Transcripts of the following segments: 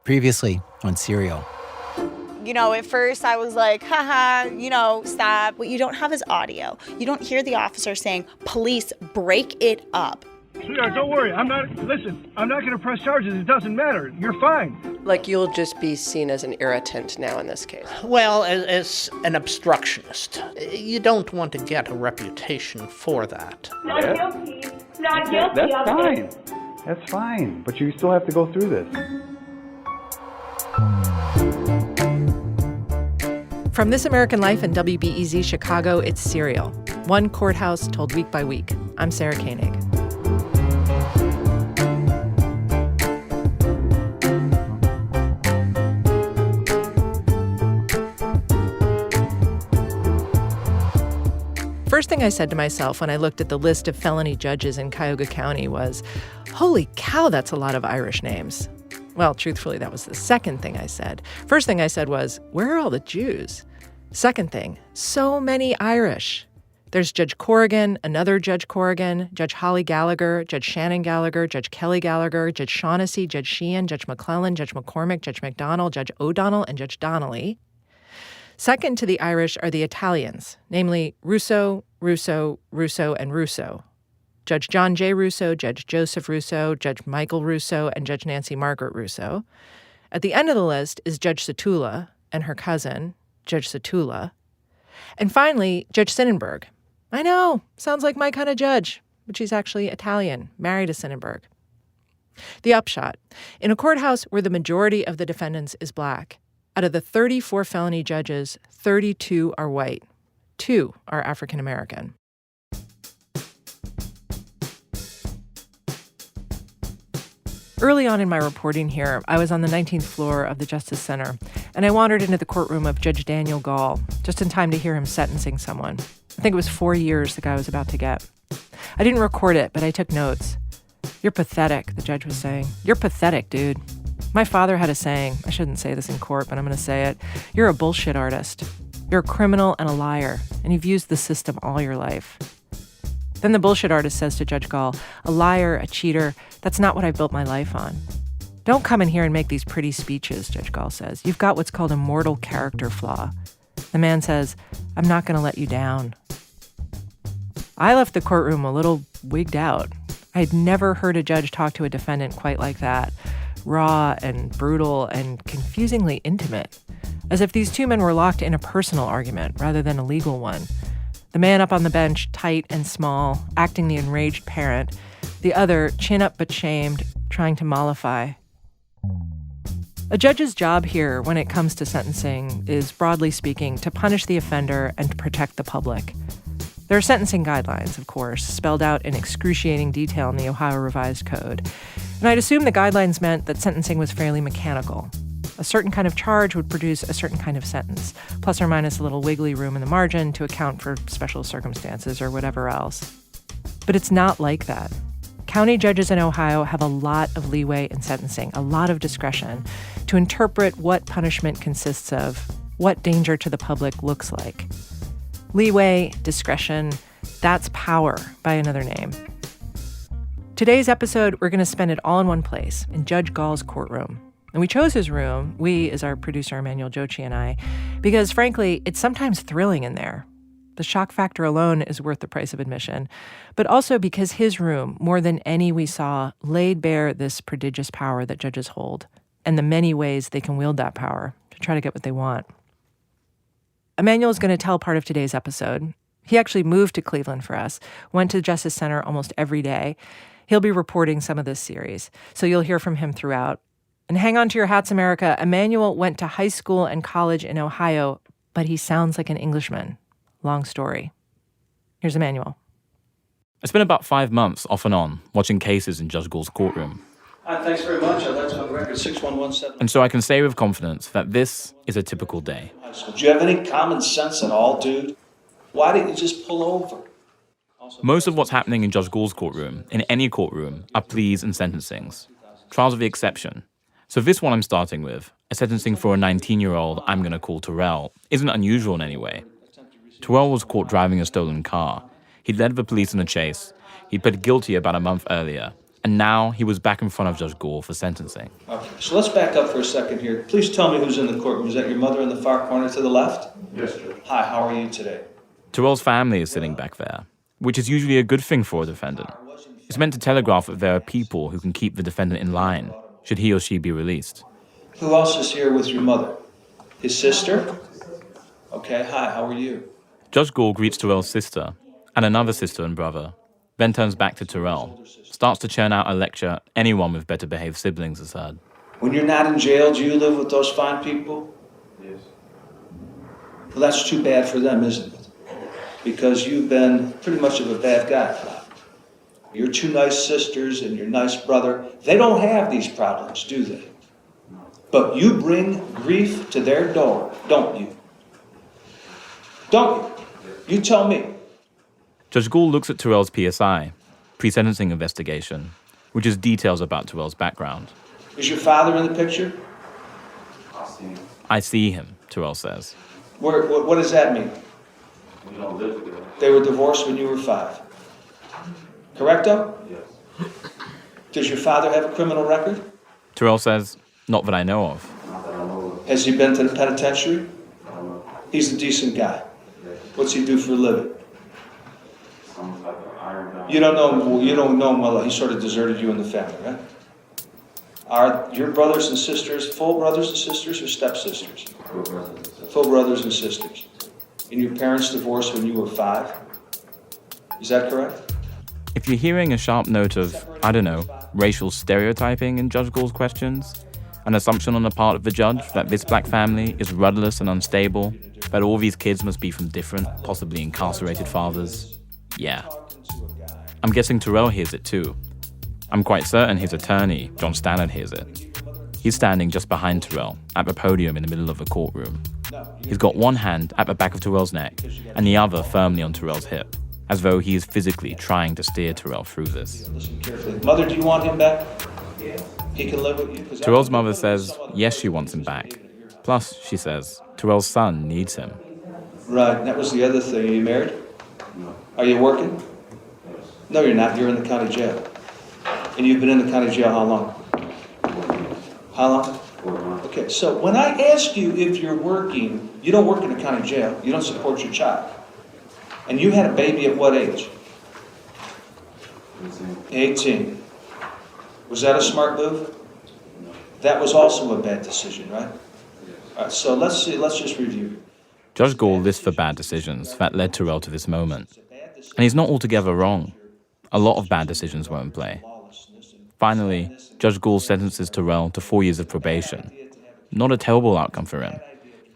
Previously on Serial. At first I was like, haha, stop. What you don't have is audio. You don't hear the officer saying, police, break it up. Sweetheart, don't worry. I'm not going to press charges. It doesn't matter. You're fine. Like, you'll just be seen as an irritant now in this case. Well, as an obstructionist. You don't want to get a reputation for that. Not guilty. Not guilty. That's fine. That's fine. But you still have to go through this. From This American Life and WBEZ Chicago, it's Serial. One courthouse told week by week. I'm Sarah Koenig. First thing I said to myself when I looked at the list of felony judges in Cuyahoga County was, holy cow, that's a lot of Irish names. Well, truthfully, that was the second thing I said. First thing I said was, where are all the Jews? Second thing, so many Irish. There's Judge Corrigan, another Judge Corrigan, Judge Holly Gallagher, Judge Shannon Gallagher, Judge Kelly Gallagher, Judge Shaughnessy, Judge Sheehan, Judge McClellan, Judge McCormick, Judge McDonald, Judge O'Donnell, and Judge Donnelly. Second to the Irish are the Italians, namely Russo, and Russo. Judge John J. Russo, Judge Joseph Russo, Judge Michael Russo, and Judge Nancy Margaret Russo. At the end of the list is Judge Satula and her cousin, Judge Satula. And finally, Judge Sonnenberg. I know, sounds like my kind of judge, but she's actually Italian, married to Sonnenberg. The upshot, in a courthouse where the majority of the defendants is black, out of the 34 felony judges, 32 are white. 2 are African American. Early on in my reporting here, I was on the 19th floor of the Justice Center, and I wandered into the courtroom of Judge Daniel Gall, just in time to hear him sentencing someone. I think it was 4 years the guy was about to get. I didn't record it, but I took notes. You're pathetic, the judge was saying. You're pathetic, dude. My father had a saying. I shouldn't say this in court, but I'm going to say it. You're a bullshit artist. You're a criminal and a liar, and you've used the system all your life. Then the bullshit artist says to Judge Gall, a liar, a cheater, that's not what I built my life on. Don't come in here and make these pretty speeches, Judge Gall says. You've got what's called a mortal character flaw. The man says, I'm not going to let you down. I left the courtroom a little wigged out. I had never heard a judge talk to a defendant quite like that. Raw and brutal and confusingly intimate, as if these two men were locked in a personal argument rather than a legal one. The man up on the bench, tight and small, acting the enraged parent. The other, chin up but shamed, trying to mollify. A judge's job here, when it comes to sentencing, is, broadly speaking, to punish the offender and to protect the public. There are sentencing guidelines, of course, spelled out in excruciating detail in the Ohio Revised Code. And I'd assume the guidelines meant that sentencing was fairly mechanical. A certain kind of charge would produce a certain kind of sentence, plus or minus a little wiggly room in the margin to account for special circumstances or whatever else. But it's not like that. County judges in Ohio have a lot of leeway in sentencing, a lot of discretion to interpret what punishment consists of, what danger to the public looks like. Leeway, discretion, that's power by another name. Today's episode, we're going to spend it all in one place, in Judge Gall's courtroom. And we chose his room, we as our producer Emmanuel Jochi and I, because frankly, it's sometimes thrilling in there. The shock factor alone is worth the price of admission, but also because his room, more than any we saw, laid bare this prodigious power that judges hold, and the many ways they can wield that power to try to get what they want. Emmanuel is going to tell part of today's episode. He actually moved to Cleveland for us, went to the Justice Center almost every day. He'll be reporting some of this series, so you'll hear from him throughout. And hang on to your hats, America. Emmanuel went to high school and college in Ohio, but he sounds like an Englishman. Long story. Here's Emmanuel. I spent about 5 months off and on watching cases in Judge Gall's courtroom. Thanks very much. That's on record 6117. And so I can say with confidence that this is a typical day. Do you have any common sense at all, dude? Why didn't you just pull over? Most of what's happening in Judge Gall's courtroom, in any courtroom, are pleas and sentencings. Trials are the exception. So this one I'm starting with, a sentencing for a 19-year-old I'm going to call Terrell, isn't unusual in any way. Terrell was caught driving a stolen car. He'd led the police in a chase. He'd pled guilty about a month earlier. And now he was back in front of Judge Gaul for sentencing. Okay, so let's back up for a second here. Please tell me who's in the courtroom. Is that your mother in the far corner to the left? Yes, Judge. Hi, how are you today? Terrell's family is sitting back there, which is usually a good thing for a defendant. It's meant to telegraph that there are people who can keep the defendant in line, should he or she be released. Who else is here with your mother? His sister? Okay, hi, how are you? Judge Gaul greets Terrell's sister and another sister and brother, then turns back to Terrell, starts to churn out a lecture anyone with better behaved siblings has heard. When you're not in jail, do you live with those fine people? Yes. Well, that's too bad for them, isn't it? Because you've been pretty much of a bad guy. Your two nice sisters and your nice brother, they don't have these problems, do they? But you bring grief to their door, don't you? Don't you? You tell me. Judge Gaul looks at Terrell's PSI, pre-sentencing investigation, which is details about Terrell's background. Is your father in the picture? I see him, Terrell says. What does that mean? We don't live together. They were divorced when you were 5. Correcto? Yes. Does your father have a criminal record? Terrell says, not that I know of. Not that I know of. Has he been to the penitentiary? I don't know. He's a decent guy. Yes. What's he do for a living? Some type of iron down. You don't know him well. He sort of deserted you and the family, right? Are your brothers and sisters full brothers and sisters or stepsisters? Full brothers and sisters. Full brothers and sisters. And your parents divorced when you were 5? Is that correct? If you're hearing a sharp note of, I don't know, racial stereotyping in Judge Gaul's questions, an assumption on the part of the judge that this black family is rudderless and unstable, that all these kids must be from different, possibly incarcerated fathers, yeah. I'm guessing Terrell hears it too. I'm quite certain his attorney, John Stannard, hears it. He's standing just behind Terrell, at the podium in the middle of the courtroom. He's got one hand at the back of Terrell's neck, and the other firmly on Terrell's hip, as though he is physically trying to steer Terrell through this. Listen carefully. Mother, do you want him back? He can live with you? Terrell's mother says, yes, she wants him back. Plus, she says, Terrell's son needs him. Right, and that was the other thing. Are you married? No. Are you working? Yes. No, you're not. You're in the county jail. And you've been in the county jail how long? 4 years. How long? 4 months. Okay, so when I ask you if you're working, you don't work in the county jail. You don't support your child. And you had a baby at what age? 18. Was that a smart move? No. That was also a bad decision, right? All right, so let's just review. Judge Gaul lists the bad decisions that led Terrell to this moment. And he's not altogether wrong. A lot of bad decisions were in play. Finally, Judge Gaul sentences Terrell to 4 years of probation. Not a terrible outcome for him,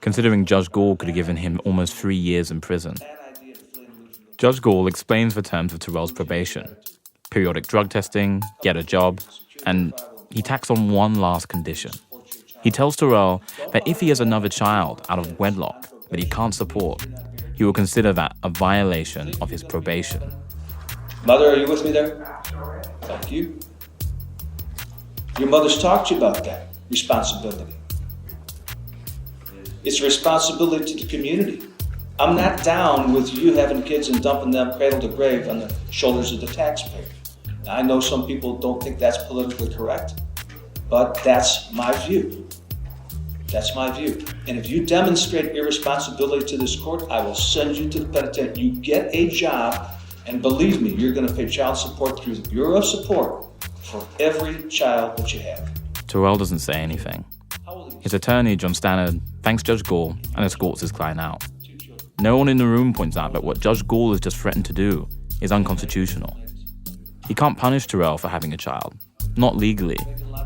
considering Judge Gaul could have given him almost 3 years in prison. Judge Gaul explains the terms of Terrell's probation: periodic drug testing, get a job, and he tacks on one last condition. He tells Terrell that if he has another child out of wedlock that he can't support, he will consider that a violation of his probation. Mother, are you with me there? Thank you. Your mother's talked to you about that responsibility. It's a responsibility to the community. I'm not down with you having kids and dumping them cradle to grave on the shoulders of the taxpayer. Now, I know some people don't think that's politically correct, but that's my view. That's my view. And if you demonstrate irresponsibility to this court, I will send you to the penitentiary. You get a job, and believe me, you're going to pay child support through the Bureau of Support for every child that you have. Terrell doesn't say anything. His attorney, John Stannard, thanks Judge Gaul and escorts his client out. No one in the room points out that what Judge Gaul has just threatened to do is unconstitutional. He can't punish Terrell for having a child, not legally,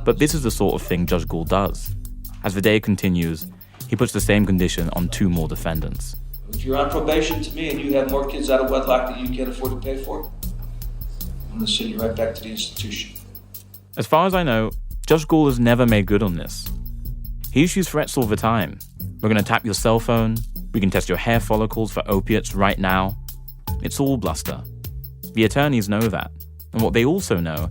but this is the sort of thing Judge Gaul does. As the day continues, he puts the same condition on 2 more defendants. If you're on probation to me and you have more kids out of wedlock that you can't afford to pay for, I'm going to send you right back to the institution. As far as I know, Judge Gaul has never made good on this. He issues threats all the time. We're going to tap your cell phone. We can test your hair follicles for opiates right now. It's all bluster. The attorneys know that. And what they also know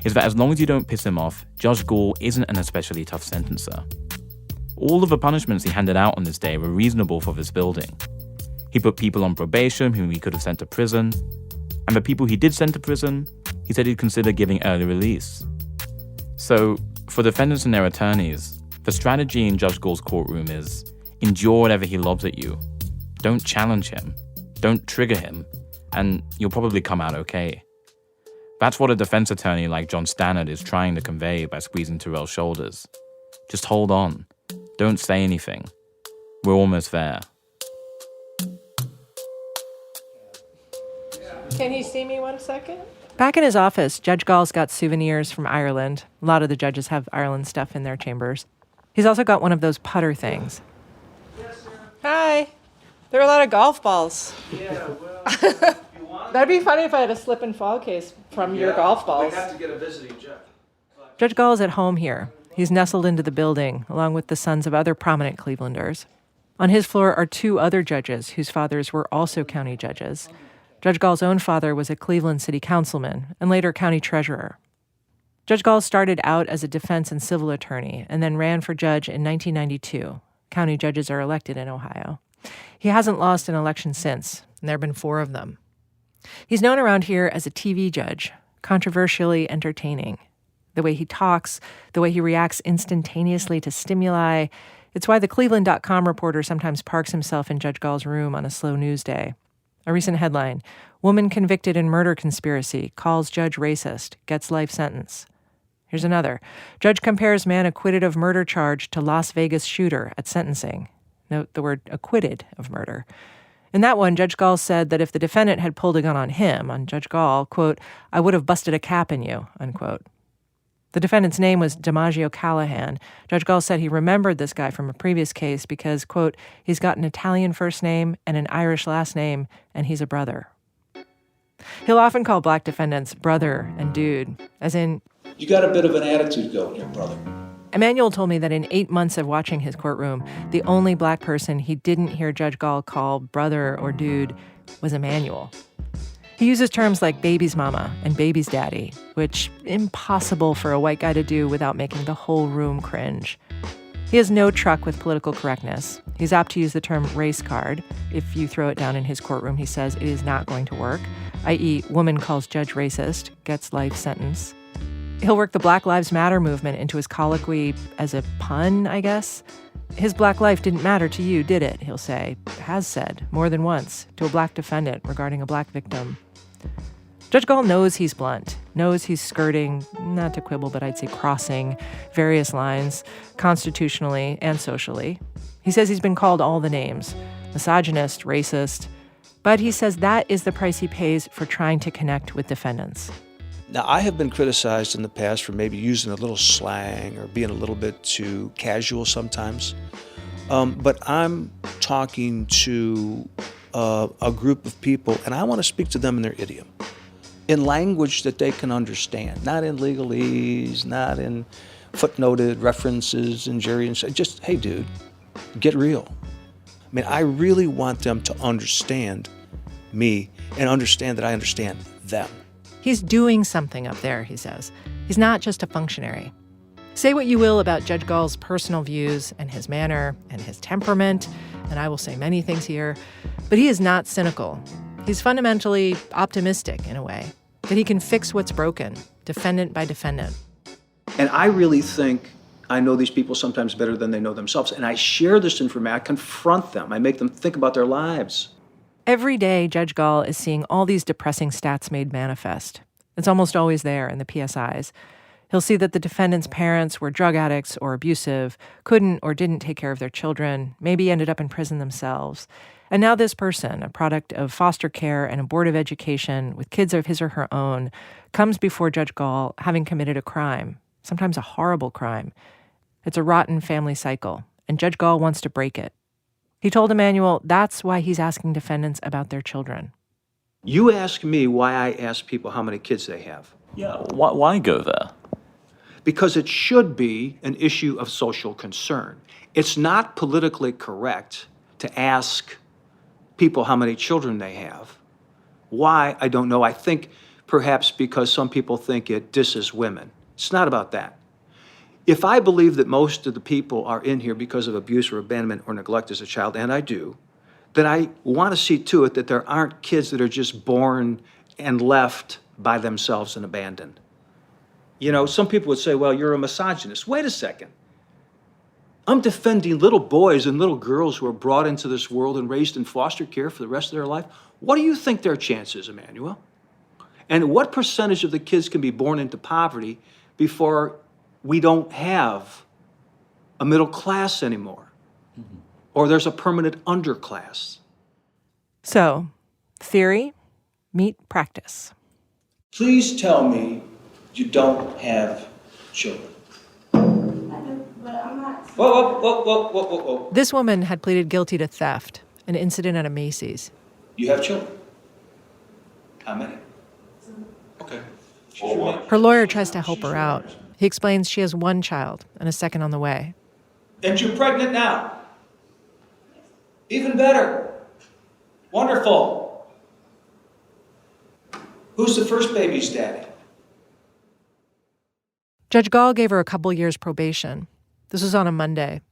is that as long as you don't piss him off, Judge Gaul isn't an especially tough sentencer. All of the punishments he handed out on this day were reasonable for this building. He put people on probation whom he could have sent to prison, and the people he did send to prison, He said he'd consider giving early release. So, for defendants and their attorneys, the strategy in Judge Gauls' courtroom is endure whatever he lobs at you. Don't challenge him. Don't trigger him. And you'll probably come out okay. That's what a defense attorney like John Stannard is trying to convey by squeezing Terrell's shoulders. Just hold on. Don't say anything. We're almost there. Can he see me 1 second? Back in his office, Judge Gauls got souvenirs from Ireland. A lot of the judges have Ireland stuff in their chambers. He's also got one of those putter things. Yes, sir. Hi. There are a lot of golf balls. Yeah, well, if you want... That'd be funny if I had a slip and fall case from your golf balls. We have to get a visiting judge. Judge Gauls is at home here. He's nestled into the building, along with the sons of other prominent Clevelanders. On his floor are 2 other judges whose fathers were also county judges. Judge Gauls' own father was a Cleveland city councilman and later county treasurer. Judge Gauls started out as a defense and civil attorney and then ran for judge in 1992. County judges are elected in Ohio. He hasn't lost an election since, and there have been 4 of them. He's known around here as a TV judge, controversially entertaining. The way he talks, the way he reacts instantaneously to stimuli. It's why the Cleveland.com reporter sometimes parks himself in Judge Gauls' room on a slow news day. A recent headline, woman convicted in murder conspiracy, calls judge racist, gets life sentence. Here's another. Judge compares man acquitted of murder charge to Las Vegas shooter at sentencing. Note the word acquitted of murder. In that one, Judge Gauls said that if the defendant had pulled a gun on him, on Judge Gauls, quote, I would have busted a cap in you, unquote. The defendant's name was DiMaggio Callahan. Judge Gauls said he remembered this guy from a previous case because, quote, he's got an Italian first name and an Irish last name, and he's a brother. He'll often call black defendants brother and dude, as in... You got a bit of an attitude going here, brother. Emmanuel told me that in 8 months of watching his courtroom, the only black person he didn't hear Judge Gauls call brother or dude was Emmanuel. He uses terms like baby's mama and baby's daddy, which impossible for a white guy to do without making the whole room cringe. He has no truck with political correctness. He's apt to use the term race card. If you throw it down in his courtroom, he says it is not going to work, i.e., woman calls judge racist, gets life sentence. He'll work the Black Lives Matter movement into his colloquy as a pun, I guess. His black life didn't matter to you, did it? He'll say, has said, more than once, to a black defendant regarding a black victim. Judge Gauls knows he's blunt, knows he's skirting, not to quibble, but I'd say crossing various lines, constitutionally and socially. He says he's been called all the names, misogynist, racist, but he says that is the price he pays for trying to connect with defendants. Now, I have been criticized in the past for maybe using a little slang or being a little bit too casual sometimes. But I'm talking to a group of people, and I want to speak to them in their idiom, in language that they can understand, not in legalese, not in footnoted references and just, hey, dude, get real. I mean, I really want them to understand me and understand that I understand them. He's doing something up there, he says. He's not just a functionary. Say what you will about Judge Gauls' personal views and his manner and his temperament, and I will say many things here, but he is not cynical. He's fundamentally optimistic in a way, that he can fix what's broken, defendant by defendant. And I really think I know these people sometimes better than they know themselves, and I share this information, I confront them, I make them think about their lives. Every day, Judge Gauls is seeing all these depressing stats made manifest. It's almost always there in the PSIs. He'll see that the defendant's parents were drug addicts or abusive, couldn't or didn't take care of their children, maybe ended up in prison themselves. And now this person, a product of foster care and a board of education with kids of his or her own, comes before Judge Gauls having committed a crime, sometimes a horrible crime. It's a rotten family cycle, and Judge Gauls wants to break it. He told Emmanuel that's why he's asking defendants about their children. You ask me why I ask people how many kids they have. Yeah, why go there? Because it should be an issue of social concern. It's not politically correct to ask people how many children they have. Why, I don't know. I think perhaps because some people think it disses women. It's not about that. If I believe that most of the people are in here because of abuse or abandonment or neglect as a child, and I do, then I want to see to it that there aren't kids that are just born and left by themselves and abandoned. You know, some people would say, well, you're a misogynist. Wait a second. I'm defending little boys and little girls who are brought into this world and raised in foster care for the rest of their life. What do you think their chances, Emmanuel? And what percentage of the kids can be born into poverty before we don't have a middle class anymore? Or there's a permanent underclass? So, theory meet practice. Please tell me you don't have children. Whoa. This woman had pleaded guilty to theft, an incident at a Macy's. You have children? How many? Okay. Her lawyer tries to help her out. He explains she has one child and a second on the way. And you're pregnant now? Even better. Wonderful. Who's the first baby's daddy? Judge Gall gave her a couple years probation. This was on a Monday.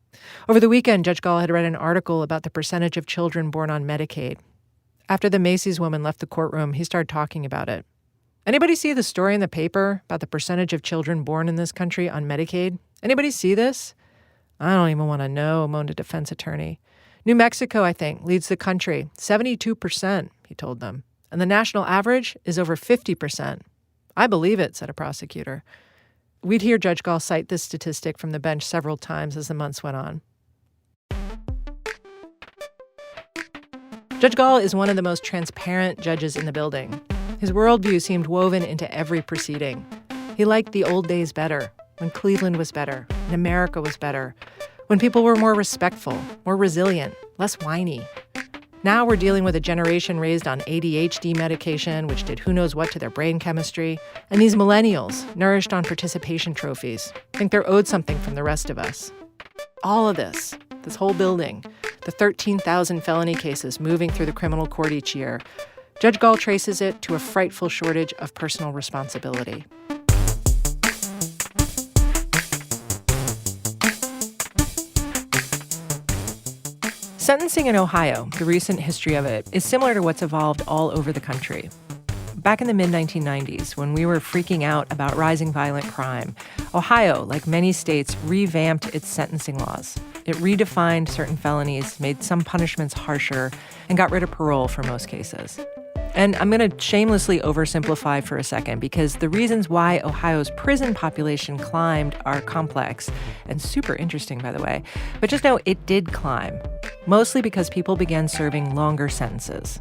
Over the weekend, Judge Gall had read an article about the percentage of children born on Medicaid. After the Macy's woman left the courtroom, he started talking about it. Anybody see the story in the paper about the percentage of children born in this country on Medicaid? Anybody see this? I don't even want to know, moaned a defense attorney. New Mexico, I think, leads the country, 72%, he told them. And the national average is over 50%. I believe it, said a prosecutor. We'd hear Judge Gall cite this statistic from the bench several times as the months went on. Judge Gall is one of the most transparent judges in the building. His worldview seemed woven into every proceeding. He liked the old days better, when Cleveland was better, and America was better, when people were more respectful, more resilient, less whiny. Now we're dealing with a generation raised on ADHD medication, which did who knows what to their brain chemistry, and these millennials, nourished on participation trophies, think they're owed something from the rest of us. All of this whole building, the 13,000 felony cases moving through the criminal court each year, Judge Gall traces it to a frightful shortage of personal responsibility. Sentencing in Ohio, the recent history of it, is similar to what's evolved all over the country. Back in the mid-1990s, when we were freaking out about rising violent crime, Ohio, like many states, revamped its sentencing laws. It redefined certain felonies, made some punishments harsher, and got rid of parole for most cases. And I'm going to shamelessly oversimplify for a second because the reasons why Ohio's prison population climbed are complex and super interesting, by the way. But just know it did climb, mostly because people began serving longer sentences.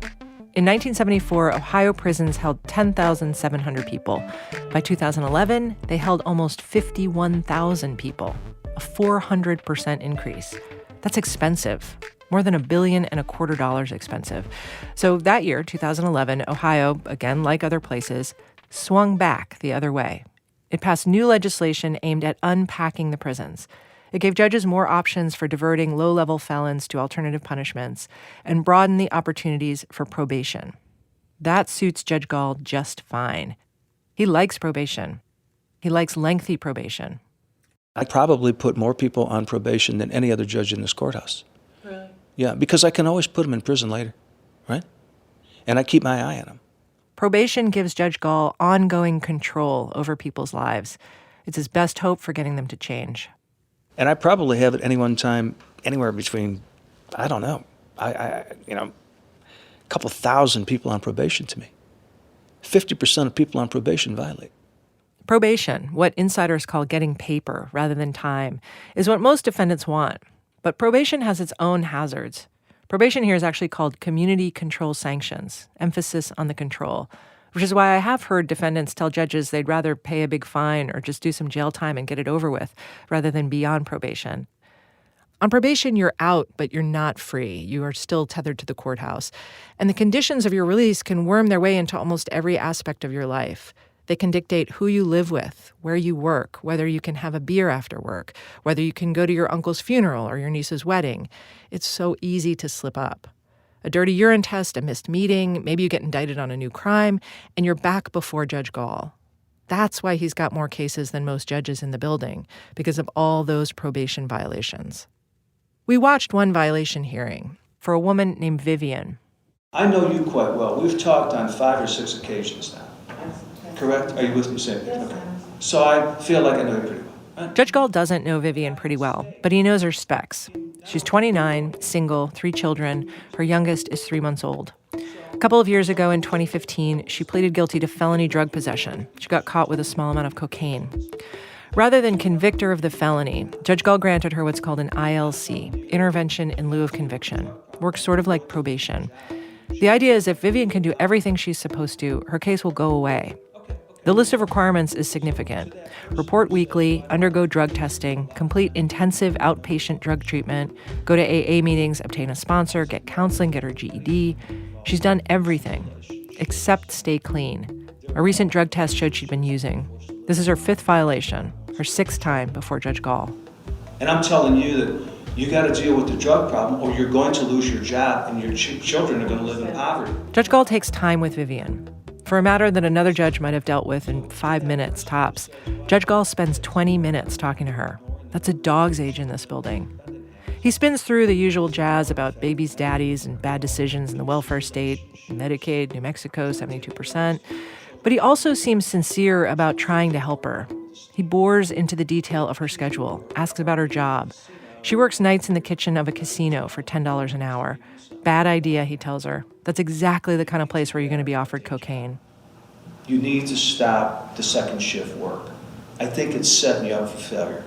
In 1974, Ohio prisons held 10,700 people. By 2011, they held almost 51,000 people, a 400% increase. That's expensive. More than $1.25 billion expensive. So that year, 2011, Ohio, again like other places, swung back the other way. It passed new legislation aimed at unpacking the prisons. It gave judges more options for diverting low-level felons to alternative punishments and broadened the opportunities for probation. That suits Judge Gall just fine. He likes probation. He likes lengthy probation. I probably put more people on probation than any other judge in this courthouse. Really? Yeah, because I can always put them in prison later, right? And I keep my eye on them. Probation gives Judge Gall ongoing control over people's lives. It's his best hope for getting them to change. And I probably have at any one time anywhere between, I don't know, a couple thousand people on probation to me. 50% of people on probation violate. Probation, what insiders call getting paper rather than time, is what most defendants want. But probation has its own hazards. Probation here is actually called community control sanctions, emphasis on the control, which is why I have heard defendants tell judges they'd rather pay a big fine or just do some jail time and get it over with rather than be on probation. On probation, you're out, but you're not free. You are still tethered to the courthouse. And the conditions of your release can worm their way into almost every aspect of your life. They can dictate who you live with, where you work, whether you can have a beer after work, whether you can go to your uncle's funeral or your niece's wedding. It's so easy to slip up. A dirty urine test, a missed meeting, maybe you get indicted on a new crime, and you're back before Judge Gall. That's why he's got more cases than most judges in the building, because of all those probation violations. We watched one violation hearing for a woman named Vivian. I know you quite well. We've talked on 5 or 6 occasions now. correct? Are you with me, Sam? Okay. So I feel like I know you pretty well. Judge Gall doesn't know Vivian pretty well, but he knows her specs. She's 29, single, 3 children. Her youngest is 3 months old. A couple of years ago in 2015, she pleaded guilty to felony drug possession. She got caught with a small amount of cocaine. Rather than convict her of the felony, Judge Gall granted her what's called an ILC, intervention in lieu of conviction. Works sort of like probation. The idea is if Vivian can do everything she's supposed to, her case will go away. The list of requirements is significant. Report weekly, undergo drug testing, complete intensive outpatient drug treatment, go to AA meetings, obtain a sponsor, get counseling, get her GED. She's done everything, except stay clean. A recent drug test showed she'd been using. This is her 5th violation, her 6th time before Judge Gall. And I'm telling you that you got to deal with the drug problem or you're going to lose your job and your children are going to live in poverty. Judge Gall takes time with Vivian. For a matter that another judge might have dealt with in 5 minutes tops, Judge Gall spends 20 minutes talking to her. That's a dog's age in this building. He spins through the usual jazz about babies' daddies and bad decisions in the welfare state, Medicaid, New Mexico, 72%. But he also seems sincere about trying to help her. He bores into the detail of her schedule, asks about her job. She works nights in the kitchen of a casino for $10 an hour. Bad idea, he tells her. That's exactly the kind of place where you're going to be offered cocaine. You need to stop the second shift work. I think it's setting you up for failure.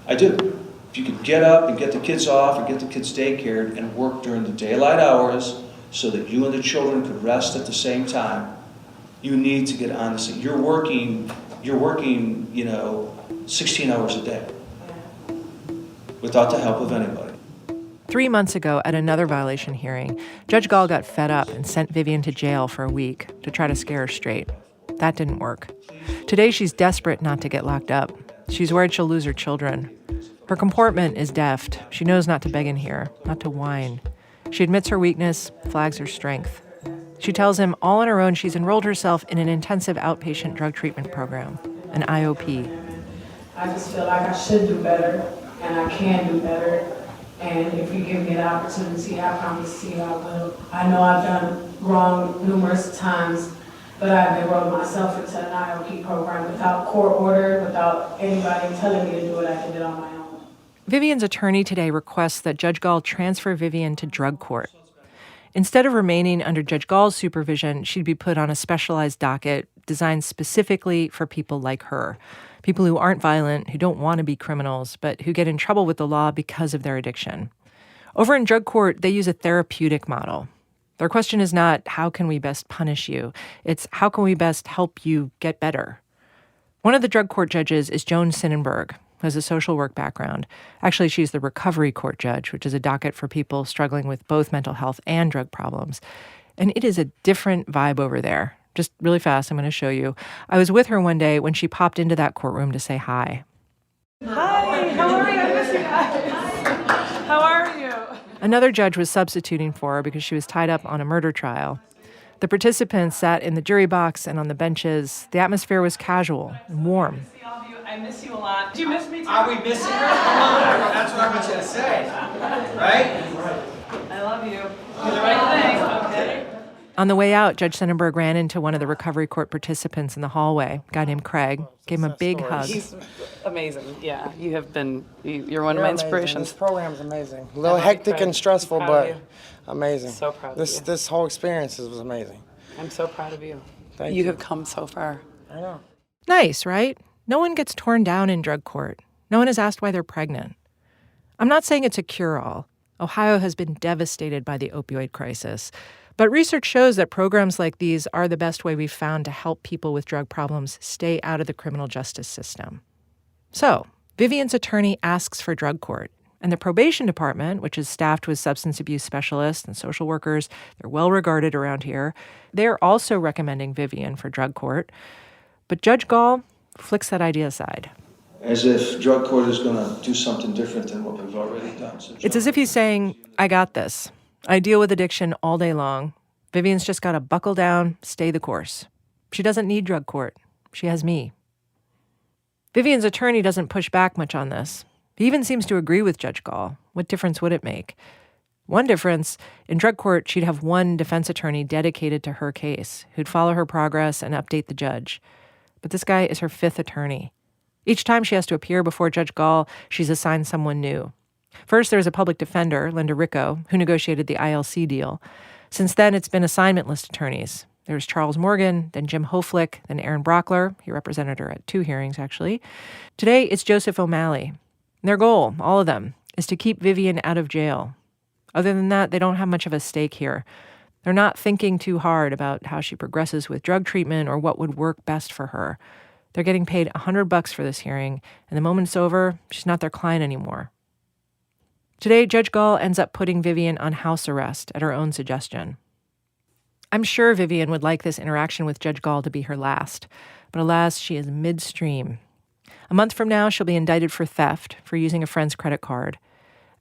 I do. If you could get up and get the kids off or get the kids daycared and work during the daylight hours so that you and the children could rest at the same time, you need to get on this. You're working, 16 hours a day without the help of anybody. 3 months ago, at another violation hearing, Judge Gall got fed up and sent Vivian to jail for a week to try to scare her straight. That didn't work. Today, she's desperate not to get locked up. She's worried she'll lose her children. Her comportment is deft. She knows not to beg in here, not to whine. She admits her weakness, flags her strength. She tells him all on her own she's enrolled herself in an intensive outpatient drug treatment program, an IOP. I just feel like I should do better, and I can do better. And if you give me an opportunity, I promise you I will. I know I've done wrong numerous times, but I've enrolled myself into an IOP program without court order, without anybody telling me to do it. I did it on my own. Vivian's attorney today requests that Judge Gall transfer Vivian to drug court. Instead of remaining under Judge Gall's supervision, she'd be put on a specialized docket designed specifically for people like her. People who aren't violent, who don't want to be criminals, but who get in trouble with the law because of their addiction. Over in drug court, they use a therapeutic model. Their question is not, how can we best punish you? It's, how can we best help you get better? One of the drug court judges is Joan Sinnenberg, who has a social work background. Actually, she's the recovery court judge, which is a docket for people struggling with both mental health and drug problems. And it is a different vibe over there. Just really fast, I'm going to show you. I was with her one day when she popped into that courtroom to say hi. Hi, how are you? I miss you guys. How are you? Another judge was substituting for her because she was tied up on a murder trial. The participants sat in the jury box and on the benches. The atmosphere was casual and warm. I miss you a lot. Do you miss me too? Are we missing her? Come on, that's what I want you to say. Right? I love you. Do the right thing, okay? On the way out, Judge Sinnenberg ran into one of the recovery court participants in the hallway, a guy named Craig, gave him a big hug. He's amazing. Yeah, you're one of my inspirations. This program's amazing. A little hectic and stressful, but amazing. So proud of you. This whole experience was amazing. I'm so proud of you. Thank you. You have come so far. I know. Nice, right? No one gets torn down in drug court. No one is asked why they're pregnant. I'm not saying it's a cure-all. Ohio has been devastated by the opioid crisis. But research shows that programs like these are the best way we've found to help people with drug problems stay out of the criminal justice system. So, Vivian's attorney asks for drug court. And the probation department, which is staffed with substance abuse specialists and social workers, they're well regarded around here, they're also recommending Vivian for drug court. But Judge Gall flicks that idea aside. As if drug court is going to do something different than what we've already done. It's as if he's saying, I got this. I deal with addiction all day long. Vivian's just got to buckle down, stay the course. She doesn't need drug court. She has me. Vivian's attorney doesn't push back much on this. He even seems to agree with Judge Gall. What difference would it make? One difference, in drug court, she'd have one defense attorney dedicated to her case who'd follow her progress and update the judge. But this guy is her fifth attorney. Each time she has to appear before Judge Gall, she's assigned someone new. First, there's a public defender, Linda Ricco, who negotiated the ILC deal. Since then, it's been assignment list attorneys. There's Charles Morgan, then Jim Hoflick, then Aaron Brockler. He represented her at 2 hearings, actually. Today, it's Joseph O'Malley. Their goal, all of them, is to keep Vivian out of jail. Other than that, they don't have much of a stake here. They're not thinking too hard about how she progresses with drug treatment or what would work best for her. They're getting paid $100 for this hearing, and the moment it's over, she's not their client anymore. Today, Judge Gall ends up putting Vivian on house arrest at her own suggestion. I'm sure Vivian would like this interaction with Judge Gall to be her last, but alas, she is midstream. A month from now, she'll be indicted for theft, for using a friend's credit card.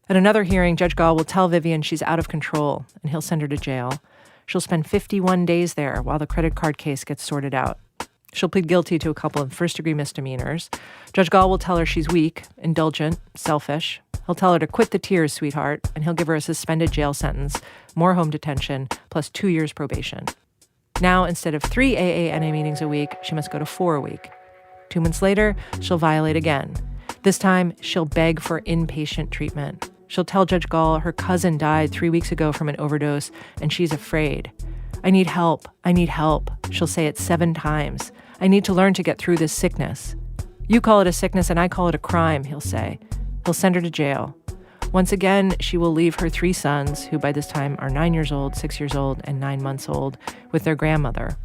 At another hearing, Judge Gall will tell Vivian she's out of control, and he'll send her to jail. She'll spend 51 days there while the credit card case gets sorted out. She'll plead guilty to a couple of first-degree misdemeanors. Judge Gall will tell her she's weak, indulgent, selfish. He'll tell her to quit the tears, sweetheart, and he'll give her a suspended jail sentence, more home detention, plus 2 years probation. Now, instead of 3 AANA meetings a week, she must go to 4 a week. 2 months later, she'll violate again. This time, she'll beg for inpatient treatment. She'll tell Judge Gall her cousin died 3 weeks ago from an overdose, and she's afraid. I need help. I need help. She'll say it 7 times. I need to learn to get through this sickness. You call it a sickness and I call it a crime, he'll say. He'll send her to jail. Once again, she will leave her 3 sons, who by this time are 9 years old, 6 years old, and 9 months old, with their grandmother.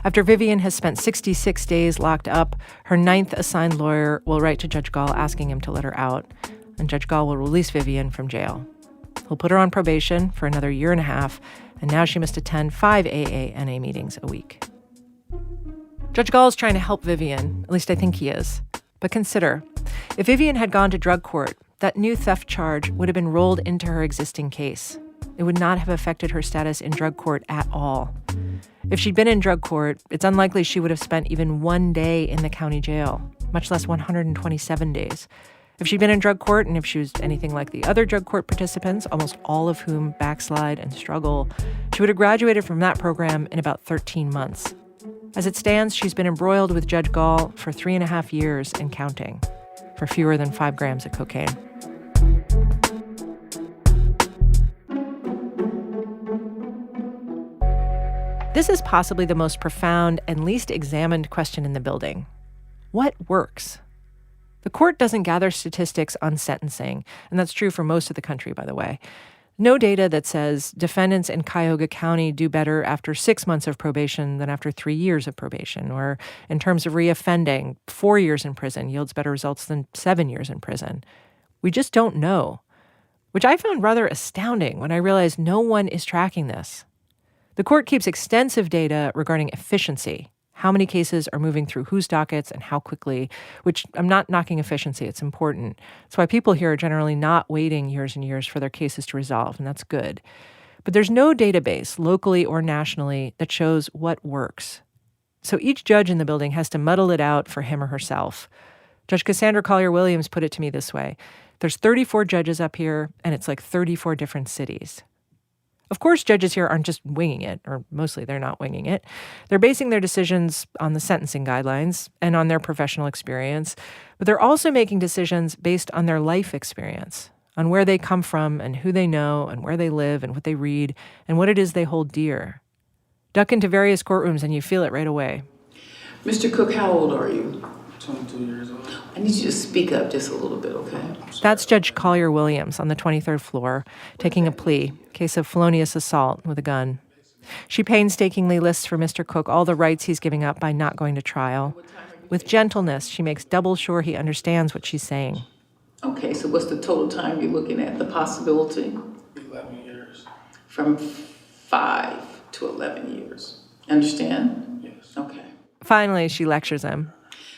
After Vivian has spent 66 days locked up, her 9th assigned lawyer will write to Judge Gall asking him to let her out, and Judge Gall will release Vivian from jail. He'll put her on probation for another 1.5 years, and now she must attend 5 AANA meetings a week. Judge Gall is trying to help Vivian, at least I think he is. But consider, if Vivian had gone to drug court, that new theft charge would have been rolled into her existing case. It would not have affected her status in drug court at all. If she'd been in drug court, it's unlikely she would have spent even 1 day in the county jail, much less 127 days. If she'd been in drug court, and if she was anything like the other drug court participants, almost all of whom backslide and struggle, she would have graduated from that program in about 13 months. As it stands, she's been embroiled with Judge Gall for 3.5 years and counting, for fewer than 5 grams of cocaine. This is possibly the most profound and least examined question in the building. What works? The court doesn't gather statistics on sentencing, and that's true for most of the country, by the way. No data that says defendants in Cuyahoga County do better after 6 months of probation than after 3 years of probation, or in terms of reoffending, 4 years in prison yields better results than 7 years in prison. We just don't know, which I found rather astounding when I realized no one is tracking this. The court keeps extensive data regarding efficiency, how many cases are moving through whose dockets and how quickly, which I'm not knocking efficiency, it's important. That's why people here are generally not waiting years and years for their cases to resolve, and that's good. But there's no database, locally or nationally, that shows what works. So each judge in the building has to muddle it out for him or herself. Judge Cassandra Collier-Williams put it to me this way. There's 34 judges up here, and it's like 34 different cities. Of course, judges here aren't just winging it, or mostly they're not winging it. They're basing their decisions on the sentencing guidelines and on their professional experience, but they're also making decisions based on their life experience, on where they come from and who they know and where they live and what they read and what it is they hold dear. Duck into various courtrooms and you feel it right away. Mr. Cook, how old are you? 22 years old. I need you to speak up just a little bit, okay? That's Judge Collier-Williams on the 23rd floor, taking a plea, case of felonious assault with a gun. She painstakingly lists for Mr. Cook all the rights he's giving up by not going to trial. With gentleness, she makes double sure he understands what she's saying. Okay, so what's the total time you're looking at? The possibility? 11 years. From 5 to 11 years. Understand? Yes. Okay. Finally, she lectures him.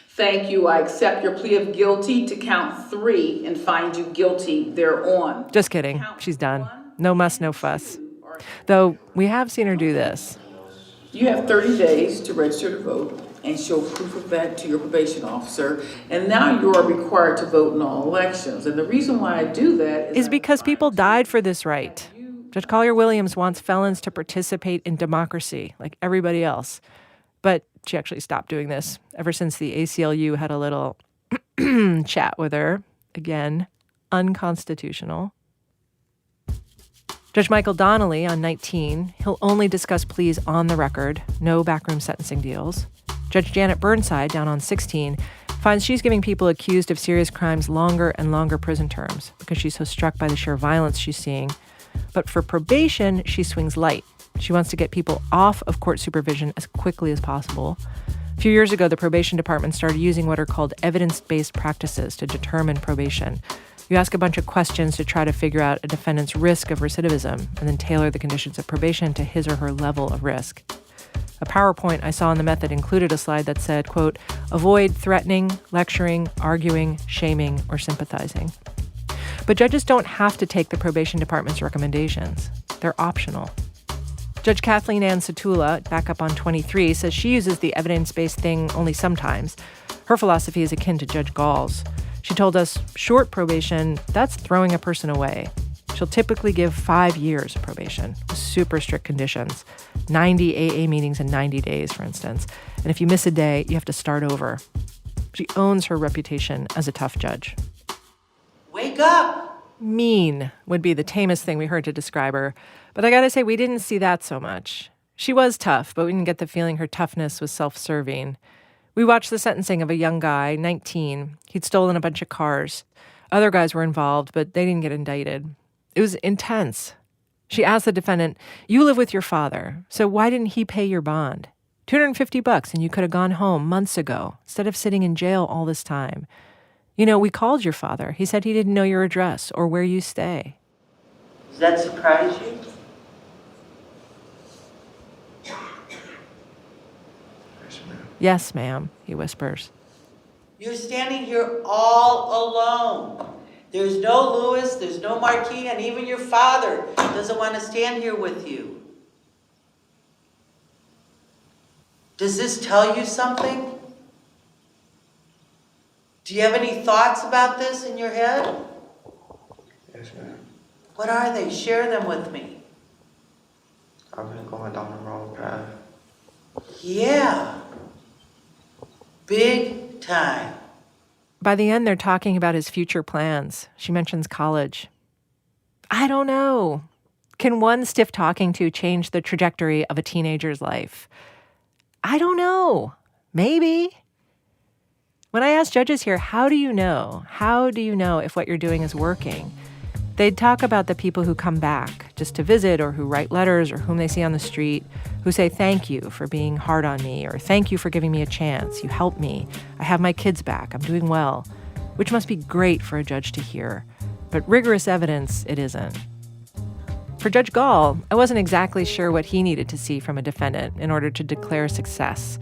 Thank you. I accept your plea of guilty to count 3 and find you guilty thereon. Just kidding. She's done. No muss, no fuss. Though we have seen her do this. You have 30 days to register to vote and show proof of that to your probation officer. And now you are required to vote in all elections. And the reason why I do that is because people died for this right. Judge Collier-Williams wants felons to participate in democracy like everybody else. But she actually stopped doing this ever since the ACLU had a little chat with her. Again, unconstitutional. Judge Michael Donnelly on 19, he'll only discuss pleas on the record, no backroom sentencing deals. Judge Janet Burnside, down on 16, finds she's giving people accused of serious crimes longer and longer prison terms because she's so struck by the sheer violence she's seeing. But for probation, she swings light. She wants to get people off of court supervision as quickly as possible. A few years ago, the probation department started using what are called evidence-based practices to determine probation. You ask a bunch of questions to try to figure out a defendant's risk of recidivism and then tailor the conditions of probation to his or her level of risk. A PowerPoint I saw in the method included a slide that said, quote, avoid threatening, lecturing, arguing, shaming, or sympathizing. But judges don't have to take the probation department's recommendations. They're optional. Judge Kathleen Ann Satula, back up on 23, says she uses the evidence-based thing only sometimes. Her philosophy is akin to Judge Gauls. She told us short probation, that's throwing a person away. She'll typically give 5 years of probation with super strict conditions, 90 AA meetings in 90 days, for instance. And if you miss a day, you have to start over. She owns her reputation as a tough judge. Wake up! Mean would be the tamest thing we heard to describe her. But I gotta say, we didn't see that so much. She was tough, but we didn't get the feeling her toughness was self-serving. We watched the sentencing of a young guy, 19. He'd stolen a bunch of cars. Other guys were involved, but they didn't get indicted. It was intense. She asked the defendant, you live with your father, so why didn't he pay your bond? $250 and you could have gone home months ago instead of sitting in jail all this time. You know, we called your father. He said he didn't know your address or where you stay. Does that surprise you? Yes, ma'am, he whispers. You're standing here all alone. There's no Lewis, there's no Marquis, and even your father doesn't want to stand here with you. Does this tell you something? Do you have any thoughts about this in your head? Yes, ma'am. What are they? Share them with me. I've been going down the wrong path. Yeah. Big time. By the end, they're talking about his future plans. She mentions college. I don't know. Can one stiff talking to change the trajectory of a teenager's life? I don't know. Maybe. When I ask judges here, how do you know? How do you know if what you're doing is working? They'd talk about the people who come back just to visit or who write letters or whom they see on the street, who say thank you for being hard on me or thank you for giving me a chance. You helped me. I have my kids back. I'm doing well, which must be great for a judge to hear. But rigorous evidence, it isn't. For Judge Gall, I wasn't exactly sure what he needed to see from a defendant in order to declare success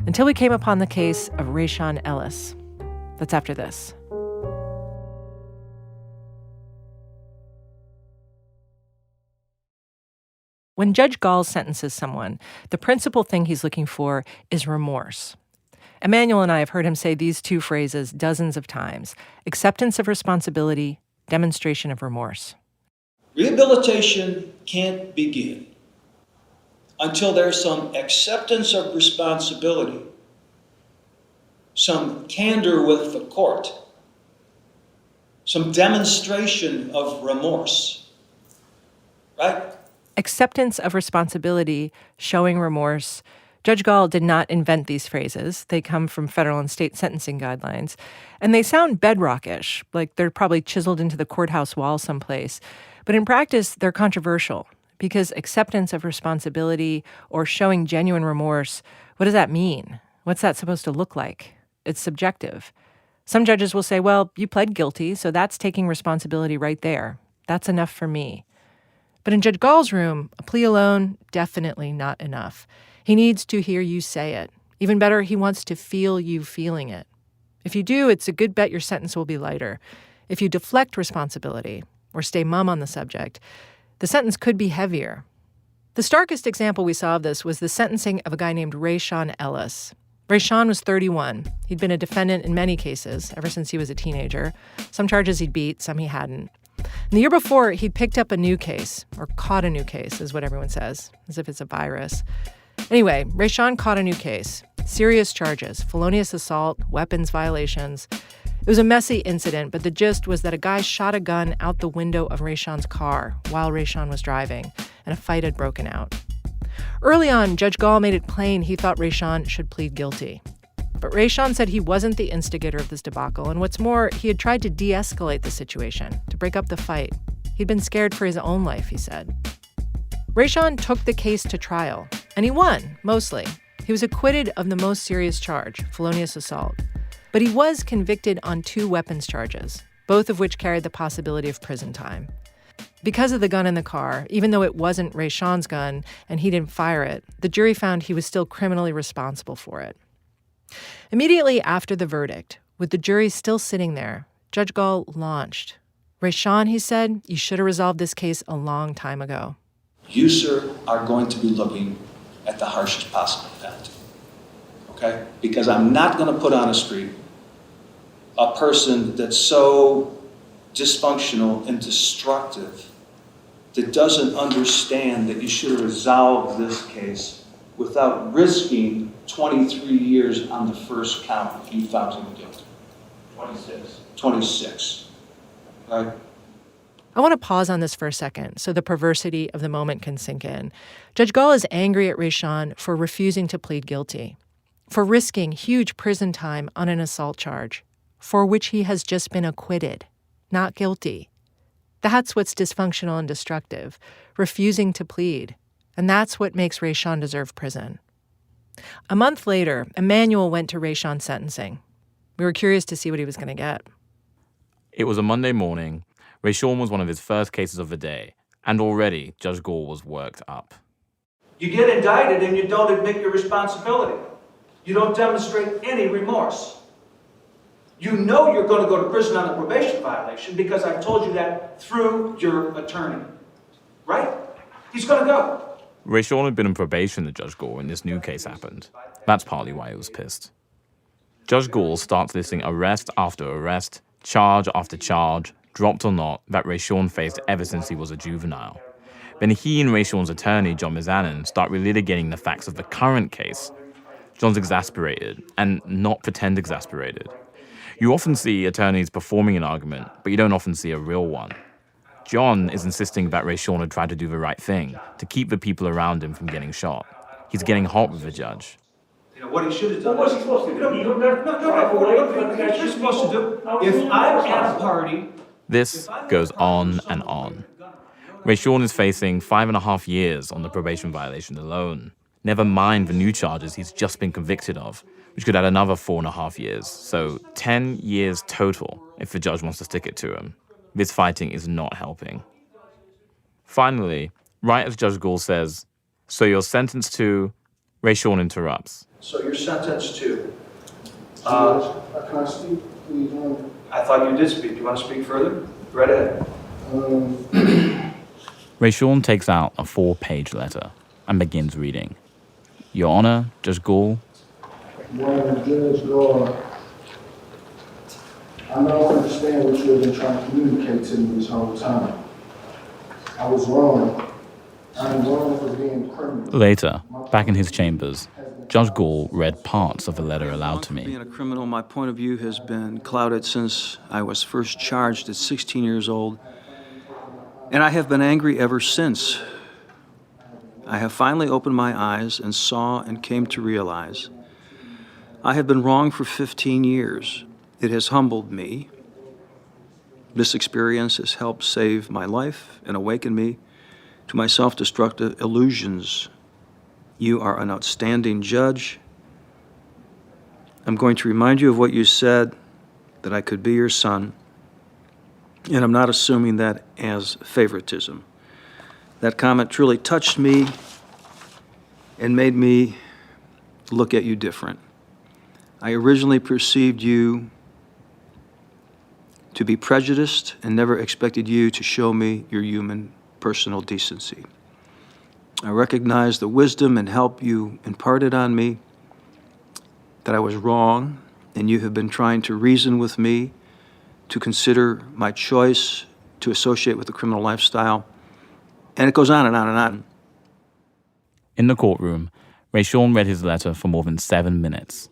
until we came upon the case of Rayshawn Ellis. That's after this. When Judge Gall sentences someone, the principal thing he's looking for is remorse. Emmanuel and I have heard him say these two phrases dozens of times: acceptance of responsibility, demonstration of remorse. Rehabilitation can't begin until there's some acceptance of responsibility, some candor with the court, some demonstration of remorse, right? Acceptance of responsibility, showing remorse. Judge Gall did not invent these phrases. They come from federal and state sentencing guidelines. And they sound bedrockish, like they're probably chiseled into the courthouse wall someplace. But in practice, they're controversial because acceptance of responsibility or showing genuine remorse, what does that mean? What's that supposed to look like? It's subjective. Some judges will say, well, you pled guilty, so that's taking responsibility right there. That's enough for me. But in Judge Gall's room, a plea alone, definitely not enough. He needs to hear you say it. Even better, he wants to feel you feeling it. If you do, it's a good bet your sentence will be lighter. If you deflect responsibility or stay mum on the subject, the sentence could be heavier. The starkest example we saw of this was the sentencing of a guy named Rayshawn Ellis. Rayshawn was 31. He'd been a defendant in many cases ever since he was a teenager. Some charges he'd beat, some he hadn't. And the year before, he'd picked up a new case, or caught a new case, is what everyone says, as if it's a virus. Anyway, Rayshawn caught a new case. Serious charges, felonious assault, weapons violations. It was a messy incident, but the gist was that a guy shot a gun out the window of Rayshawn's car while Rayshawn was driving, and a fight had broken out. Early on, Judge Gaul made it plain he thought Rayshawn should plead guilty. But Rayshawn said he wasn't the instigator of this debacle, and what's more, he had tried to de-escalate the situation, to break up the fight. He'd been scared for his own life, he said. Rayshawn took the case to trial, and he won, mostly. He was acquitted of the most serious charge, felonious assault. But he was convicted on 2 weapons charges, both of which carried the possibility of prison time. Because of the gun in the car, even though it wasn't Rayshawn's gun and he didn't fire it, the jury found he was still criminally responsible for it. Immediately after the verdict, with the jury still sitting there, Judge Gaul launched. Rayshawn, he said, you should have resolved this case a long time ago. You, sir, are going to be looking at the harshest possible penalty, okay? Because I'm not going to put on a street a person that's so dysfunctional and destructive that doesn't understand that you should have resolved this case without risking 23 years on the first count if you found him guilty. 26. Right? I want to pause on this for a second so the perversity of the moment can sink in. Judge Gaul is angry at Rayshawn for refusing to plead guilty, for risking huge prison time on an assault charge, for which he has just been acquitted, not guilty. That's what's dysfunctional and destructive, refusing to plead. And that's what makes Rayshawn deserve prison. A month later, Emmanuel went to Rayshawn's sentencing. We were curious to see what he was going to get. It was a Monday morning. Rayshawn was one of his first cases of the day, and already Judge Gaul was worked up. You get indicted and you don't admit your responsibility. You don't demonstrate any remorse. You know you're going to go to prison on a probation violation because I've told you that through your attorney. Right? He's going to go. Rayshawn had been on probation to Judge Gaul when this new case happened. That's partly why he was pissed. Judge Gaul starts listing arrest after arrest, charge after charge, dropped or not, that Rayshawn faced ever since he was a juvenile. Then he and Rayshawn's attorney, John Mizanin, start relitigating the facts of the current case. John's exasperated, and not pretend exasperated. You often see attorneys performing an argument, but you don't often see a real one. John is insisting that Rayshawn had tried to do the right thing, to keep the people around him from getting shot. He's getting hot with the judge. You know, what he should have done. What was he supposed to do? What you're supposed to do, if I'm at a party... This goes on and on. Rayshawn is facing 5.5 years on the probation violation alone. Never mind the new charges he's just been convicted of, which could add another 4.5 years. So 10 years total if the judge wants to stick it to him. This fighting is not helping. Finally, right as Judge Gaul says, so you're sentenced to... Rayshawn interrupts. So you're sentenced to... Can I speak, please? I thought you did speak. You want to speak further? Right ahead. Rayshawn takes out a 4-page letter and begins reading. Your Honor, Judge Gaul. Well, Judge Gaul, I don't understand what you have been trying to communicate to me this whole time. I was wrong. I'm wrong for being criminal. Later, back in his chambers, Judge Gaul read parts of the letter aloud to me. Being a criminal, my point of view has been clouded since I was first charged at 16 years old. And I have been angry ever since. I have finally opened my eyes and saw and came to realize I have been wrong for 15 years. It has humbled me. This experience has helped save my life and awaken me to my self-destructive illusions. You are an outstanding judge. I'm going to remind you of what you said, that I could be your son, and I'm not assuming that as favoritism. That comment truly touched me and made me look at you different. I originally perceived you to be prejudiced and never expected you to show me your human personal decency. I recognize the wisdom and help you imparted on me, that I was wrong, and you have been trying to reason with me, to consider my choice to associate with the criminal lifestyle. And it goes on and on and on. In the courtroom, Rayshawn read his letter for more than 7 minutes.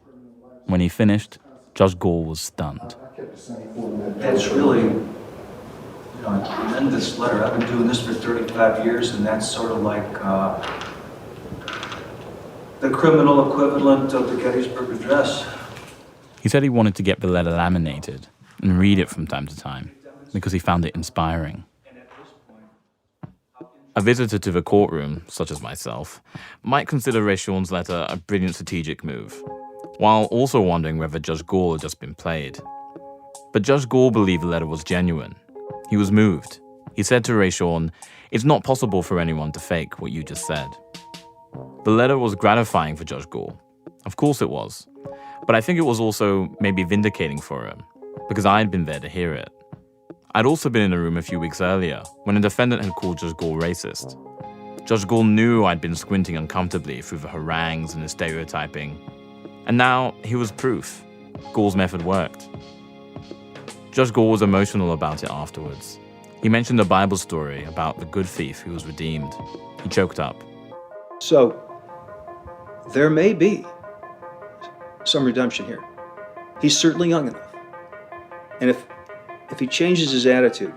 When he finished, Judge Gaul was stunned. That's really a tremendous letter. I've been doing this for 35 years, and that's sort of like the criminal equivalent of the Gettysburg Address. He said he wanted to get the letter laminated and read it from time to time because he found it inspiring. A visitor to the courtroom, such as myself, might consider Rayshawn's letter a brilliant strategic move, while also wondering whether Judge Gaul had just been played. But Judge Gaul believed the letter was genuine. He was moved. He said to Rayshawn, "It's not possible for anyone to fake what you just said." The letter was gratifying for Judge Gaul. Of course it was. But I think it was also maybe vindicating for him, because I'd been there to hear it. I'd also been in the room a few weeks earlier when a defendant had called Judge Gaul racist. Judge Gaul knew I'd been squinting uncomfortably through the harangues and the stereotyping. And now he was proof. Gaul's method worked. Judge Gaul was emotional about it afterwards. He mentioned a Bible story about the good thief who was redeemed. He choked up. So, there may be some redemption here. He's certainly young enough. And if he changes his attitude,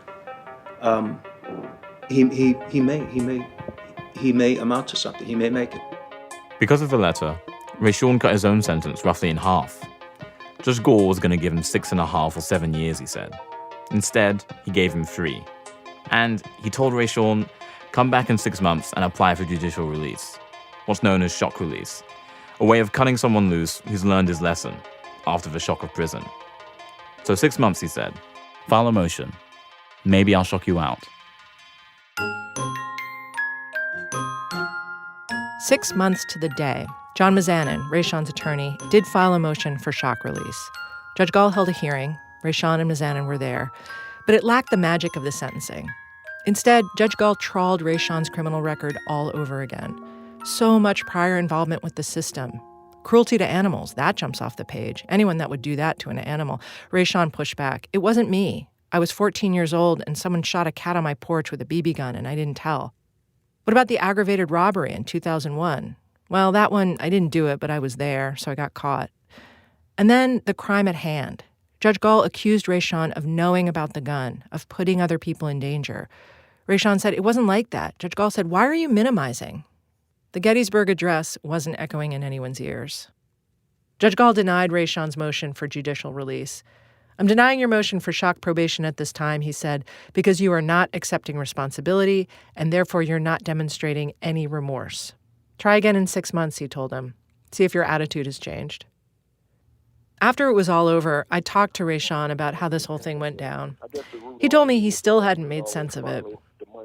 he may amount to something. He may make it. Because of the letter, Rayshawn cut his own sentence roughly in half. Judge Gaul was going to give him 6.5 or 7 years, he said. Instead, he gave him 3. And he told Rayshawn, come back in 6 months and apply for judicial release, what's known as shock release, a way of cutting someone loose who's learned his lesson after the shock of prison. So 6 months, he said. File a motion. Maybe I'll shock you out. 6 months to the day, John Mazanin, Rayshawn's attorney, did file a motion for shock release. Judge Gaul held a hearing. Rayshawn and Mazanin were there. But it lacked the magic of the sentencing. Instead, Judge Gaul trawled Rayshawn's criminal record all over again. So much prior involvement with the system. Cruelty to animals, that jumps off the page. Anyone that would do that to an animal. Rayshawn pushed back. It wasn't me. I was 14 years old and someone shot a cat on my porch with a BB gun and I didn't tell. What about the aggravated robbery in 2001? Well, that one, I didn't do it, but I was there, so I got caught. And then the crime at hand. Judge Gaul accused Rayshawn of knowing about the gun, of putting other people in danger. Rayshawn said it wasn't like that. Judge Gaul said, why are you minimizing? The Gettysburg Address wasn't echoing in anyone's ears. Judge Gaul denied Rayshawn's motion for judicial release. I'm denying your motion for shock probation at this time, he said, because you are not accepting responsibility, and therefore you're not demonstrating any remorse. Try again in 6 months, he told him. See if your attitude has changed. After it was all over, I talked to Rayshawn about how this whole thing went down. He told me he still hadn't made sense of it.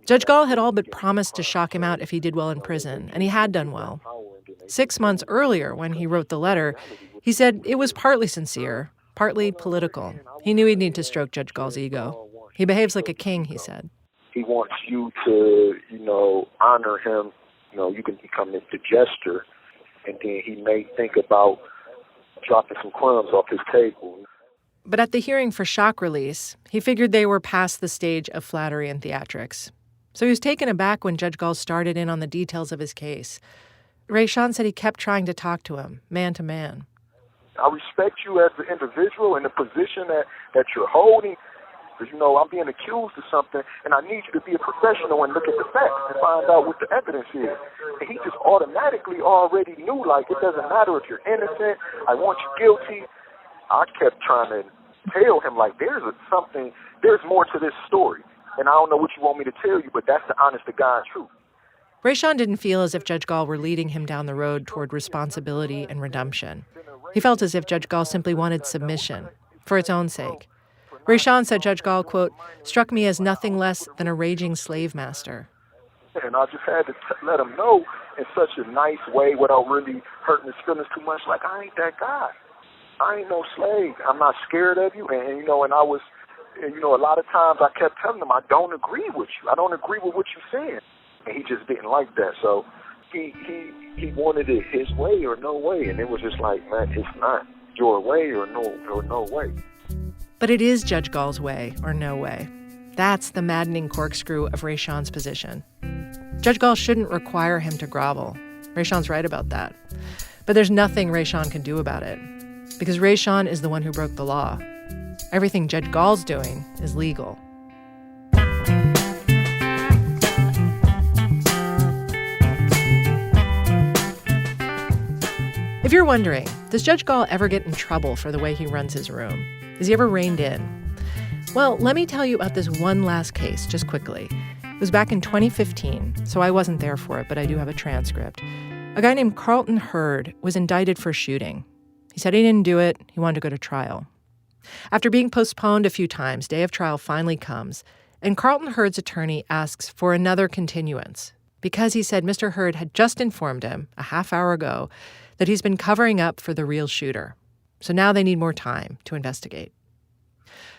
Judge Gaul had all but promised to shock him out if he did well in prison, and he had done well. 6 months earlier, when he wrote the letter, he said it was partly sincere, partly political. He knew he'd need to stroke Judge Gaul's ego. He behaves like a king, he said. He wants you to, honor him. You can become the jester, and then he may think about dropping some crumbs off his table. But at the hearing for shock release, he figured they were past the stage of flattery and theatrics. So he was taken aback when Judge Gaul started in on the details of his case. Rayshawn said he kept trying to talk to him, man to man. I respect you as the individual and the position that you're holding. Because, I'm being accused of something, and I need you to be a professional and look at the facts and find out what the evidence is. And he just automatically already knew, it doesn't matter if you're innocent, I want you guilty. I kept trying to tell him, there's more to this story. And I don't know what you want me to tell you, but that's the honest-to-God truth. Rayshawn didn't feel as if Judge Gaul were leading him down the road toward responsibility and redemption. He felt as if Judge Gaul simply wanted submission, for its own sake. Rayshawn said Judge Gaul, quote, struck me as nothing less than a raging slave master. And I just had to let him know in such a nice way without really hurting his feelings too much, I ain't that guy. I ain't no slave. I'm not scared of you. And I was, a lot of times I kept telling him, I don't agree with you. I don't agree with what you're saying. And he just didn't like that. So he wanted it his way or no way. And it was just man, it's not your way or no way. But it is Judge Gaul's way or no way. That's the maddening corkscrew of Rayshawn's position. Judge Gall shouldn't require him to grovel. Rayshawn's right about that. But there's nothing Rayshawn can do about it, because Rayshawn is the one who broke the law. Everything Judge Gall's doing is legal. If you're wondering, does Judge Gall ever get in trouble for the way he runs his room? Is he ever reined in? Well, let me tell you about this one last case, just quickly. It was back in 2015, so I wasn't there for it, but I do have a transcript. A guy named Carlton Hurd was indicted for shooting. He said he didn't do it. He wanted to go to trial. After being postponed a few times, day of trial finally comes, and Carlton Hurd's attorney asks for another continuance because he said Mr. Hurd had just informed him a half hour ago that he's been covering up for the real shooter. So now they need more time to investigate.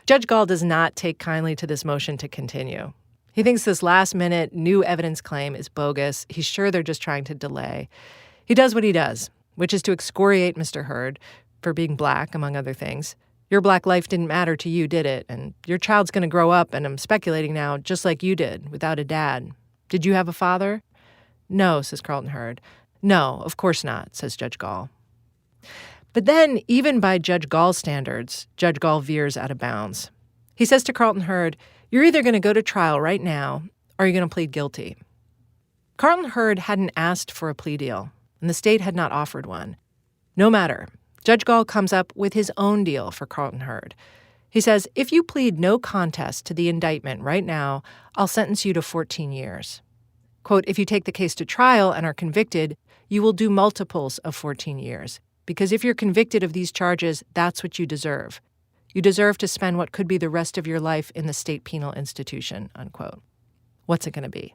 Judge Gall does not take kindly to this motion to continue. He thinks this last-minute new evidence claim is bogus. He's sure they're just trying to delay. He does what he does, which is to excoriate Mr. Hurd for being black, among other things. Your black life didn't matter to you, did it? And your child's going to grow up, and I'm speculating now, just like you did, without a dad. Did you have a father? No, says Carlton Hurd. No, of course not, says Judge Gall. But then, even by Judge Gall's standards, Judge Gall veers out of bounds. He says to Carlton Hurd, you're either going to go to trial right now or you're going to plead guilty. Carlton Hurd hadn't asked for a plea deal, and the state had not offered one. No matter. Judge Gall comes up with his own deal for Carlton Hurd. He says, if you plead no contest to the indictment right now, I'll sentence you to 14 years. Quote, if you take the case to trial and are convicted, you will do multiples of 14 years. Because if you're convicted of these charges, that's what you deserve. You deserve to spend what could be the rest of your life in the state penal institution, unquote. What's it going to be?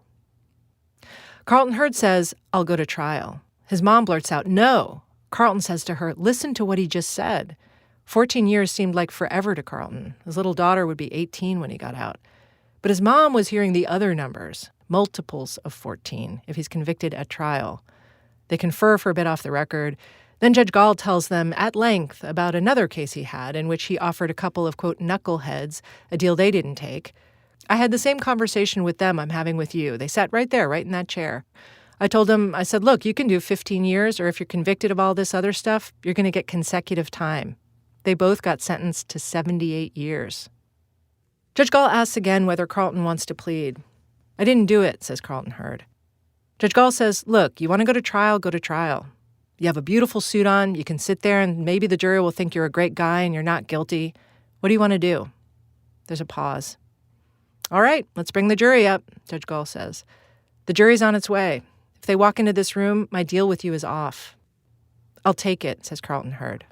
Carlton Hurd says, I'll go to trial. His mom blurts out, no. Carlton says to her, listen to what he just said. 14 years seemed like forever to Carlton. His little daughter would be 18 when he got out. But his mom was hearing the other numbers, multiples of 14, if he's convicted at trial. They confer for a bit off the record. Then Judge Gall tells them at length about another case he had in which he offered a couple of, quote, knuckleheads, a deal they didn't take. I had the same conversation with them I'm having with you. They sat right there, right in that chair. I told them, I said, look, you can do 15 years, or if you're convicted of all this other stuff, you're going to get consecutive time. They both got sentenced to 78 years. Judge Gall asks again whether Carlton wants to plead. I didn't do it, says Carlton Hurd. Judge Gall says, look, you want to go to trial, go to trial. You have a beautiful suit on, you can sit there and maybe the jury will think you're a great guy and you're not guilty. What do you want to do? There's a pause. All right, let's bring the jury up, Judge Gall says. The jury's on its way. If they walk into this room, my deal with you is off. I'll take it, says Carlton Hurd.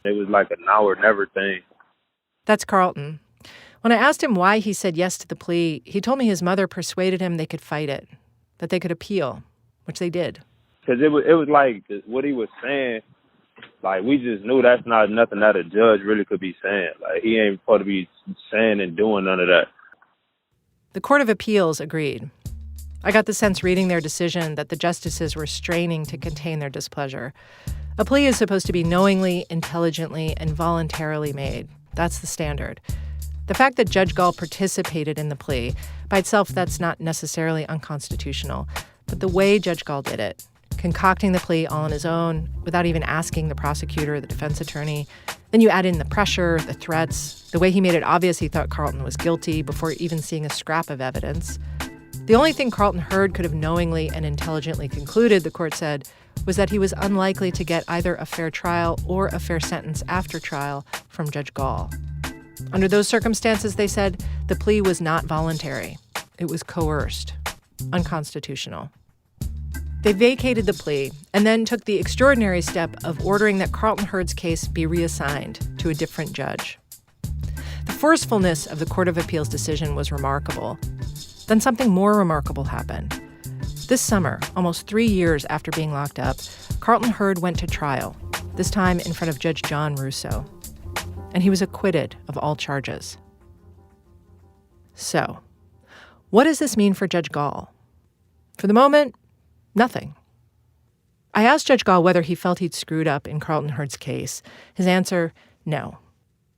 It was like a now or never thing. That's Carlton. When I asked him why he said yes to the plea, he told me his mother persuaded him they could fight it, that they could appeal, which they did. Because it was like what he was saying, like we just knew that's not nothing that a judge really could be saying. Like he ain't supposed to be saying and doing none of that. The Court of Appeals agreed. I got the sense reading their decision that the justices were straining to contain their displeasure. A plea is supposed to be knowingly, intelligently, and voluntarily made. That's the standard. The fact that Judge Gall participated in the plea, by itself, that's not necessarily unconstitutional. But the way Judge Gall did it, concocting the plea all on his own, without even asking the prosecutor or the defense attorney, then you add in the pressure, the threats, the way he made it obvious he thought Carlton was guilty before even seeing a scrap of evidence. The only thing Carlton Hurd could have knowingly and intelligently concluded, the court said, was that he was unlikely to get either a fair trial or a fair sentence after trial from Judge Gall. Under those circumstances, they said, the plea was not voluntary. It was coerced, unconstitutional. They vacated the plea and then took the extraordinary step of ordering that Carlton Hurd's case be reassigned to a different judge. The forcefulness of the Court of Appeals decision was remarkable. Then something more remarkable happened. This summer, almost 3 years after being locked up, Carlton Hurd went to trial, this time in front of Judge John Russo. And he was acquitted of all charges. So, what does this mean for Judge Gall? For the moment, nothing. I asked Judge Gall whether he felt he'd screwed up in Carlton Hurd's case. His answer, no.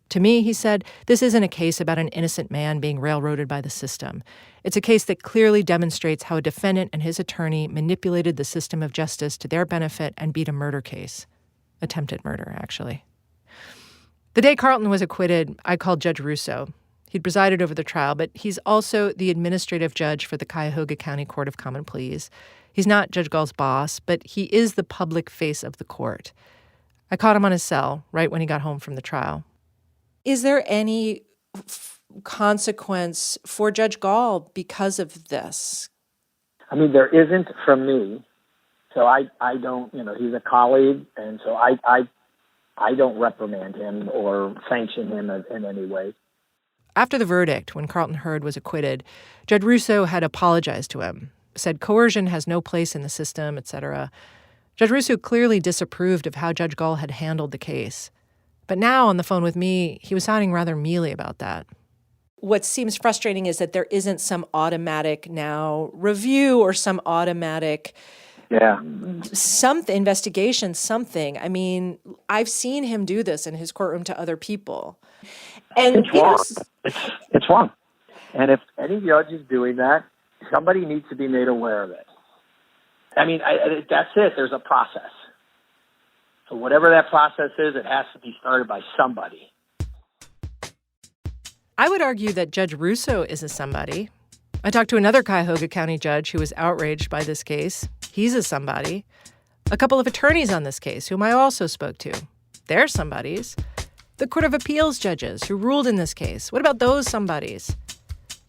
To me, he said, this isn't a case about an innocent man being railroaded by the system. It's a case that clearly demonstrates how a defendant and his attorney manipulated the system of justice to their benefit and beat a murder case. Attempted murder, actually. The day Carlton was acquitted, I called Judge Russo. He'd presided over the trial, but he's also the administrative judge for the Cuyahoga County Court of Common Pleas. He's not Judge Gall's boss, but he is the public face of the court. I caught him on his cell right when he got home from the trial. Is there any consequence for Judge Gall because of this? I mean, there isn't from me. So I don't, he's a colleague, and so I don't reprimand him or sanction him in any way. After the verdict, when Carlton Hurd was acquitted, Judge Russo had apologized to him, said coercion has no place in the system, etc. Judge Russo clearly disapproved of how Judge Gall had handled the case. But now on the phone with me, he was sounding rather mealy about that. What seems frustrating is that there isn't some automatic now review or some automatic investigation, something. I mean, I've seen him do this in his courtroom to other people. And it's wrong. It's wrong. And if any judge is doing that, somebody needs to be made aware of it. I mean, that's it. There's a process. So whatever that process is, it has to be started by somebody. I would argue that Judge Russo is a somebody. I talked to another Cuyahoga County judge who was outraged by this case. He's a somebody. A couple of attorneys on this case, whom I also spoke to. They're somebodies. The Court of Appeals judges who ruled in this case. What about those somebodies?